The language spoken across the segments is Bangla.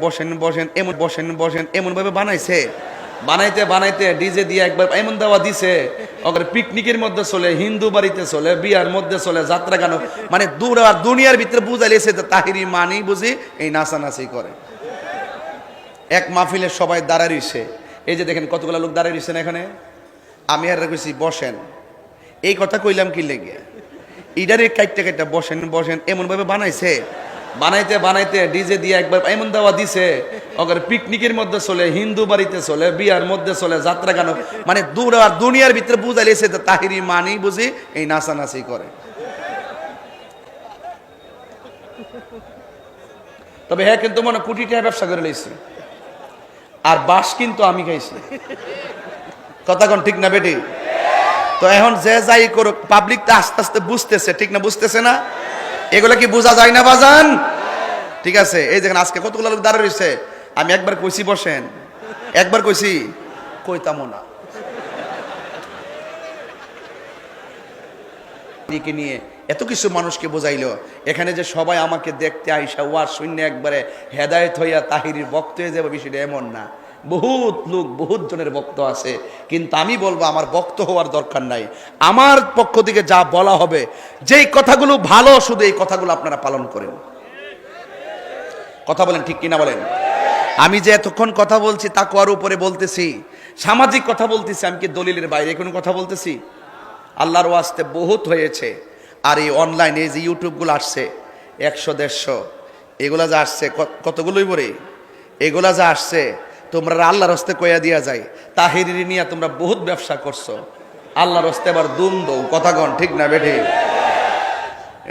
বসেন বসেন এমন বসেন বসেন এমন ভাবে বানাইছে, বানাইতে বানাইতে ডিজে দিয়ে একবার এমন দেওয়া দিছে, ওদের পিকনিকের মধ্যে চলে, হিন্দু বাড়িতে চলে, বিয়ার মধ্যে চলে, যাত্রা গান, মানে দুনিয়ার ভিতরে বুঝাইছে তাহিরি মানি বুঝি এই নাচানাচি করে। এক মাহফিলের সবাই দাঁড়ায় রইছে, এই যে দেখেন কতগুলো লোক দাঁড়ায় রইছেন এখানে। আমি আর কইছি বসেন, এই কথা কইলাম কি লেগে, ইডারে কাইটটা কাইটটা বসেন বসেন এমন ভাবে বানাইছে, বানাইতে বানাইতে ডিজে দিয়ে একবার এমন দেওয়া দিছে, ওদের পিকনিকের মধ্যে চলে, হিন্দু বাড়িতে চলে, বিয়ার মধ্যে চলে, যাত্রা গান, মানে দুনিয়ার ভিতরে বুঝাইছে তাহিরি মানি বুঝি এই নাচানাচি করে। তবে হ্যাঁ, কিন্তু মনে কোটি টাকা ব্যবসা করে লইছি, আর বাস কিন্তু আমি খাইছি। কথা কোন ঠিক না বেটি? তো এখন যে যাই করুক, পাবলিক তো আস্তে আস্তে বুঝতেছে, ঠিক না? বুঝতেছে না? এগুলো কি বোঝা যায় না বাজান? ঠিক আছে, এই দেখেন আজকে কতগুলো লোক দাঁড়িয়ে রয়েছে। আমি একবার কইছি বসেন, একবার কইছি, কইতামও না। নিয়ে এত কিছু মানুষকে বোঝাইলো, এখানে যে সবাই আমাকে দেখতে আইসা ওয়াজ শূন্য একবারে হেদায়েত হইয়া তাহিরির বক্ত হয়ে যাবে, বিষয়টা এমন না। বহুত লোক, বহুত জনের বক্ত আছে, কিন্তু আমি বলবো আমার বক্ত হওয়ার দরকার নাই। আমার পক্ষ থেকে যা বলা হবে, যেই কথাগুলো ভালো, শুধু এই কথাগুলো আপনারা পালন করেন। কথা বলেন ঠিক কিনা বলেন? আমি যে এতক্ষণ কথা বলছি তাকওয়ার উপরে বলতেছি, সামাজিক কথা বলতেছি, আমি কি দলিলের বাইরে কোনো কথা বলতেছি? আল্লাহর ওয়াস্তে বহুত হয়েছে। আর এই অনলাইনে যে ইউটিউবগুলো আসছে 100-150, এগুলা যা আসছে কতগুলোই বলে, এগুলা যা আসছে তোমরা আল্লাহর হস্তে কইয়া দিয়া যায় তাহিরি নিয়ে তোমরা বহুত ব্যবসা করছো, আল্লাহর হস্তে আবার দুম দৌ। কথা কন ঠিক না বেঠে?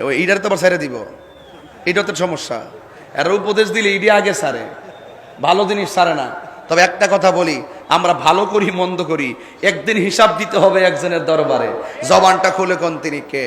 ওই ইডার তো আবার ছেড়ে দিব, এটা তো সমস্যা। আর উপদেশ দিলে ইডি আগে সারে, ভালো জিনিস সারে না। তবে একটা কথা বলি, আমরা ভালো করি মন্দ করি, একদিন হিসাব দিতে হবে একজনের দরবারে। জবানটা খুলে কোন তিনি কে?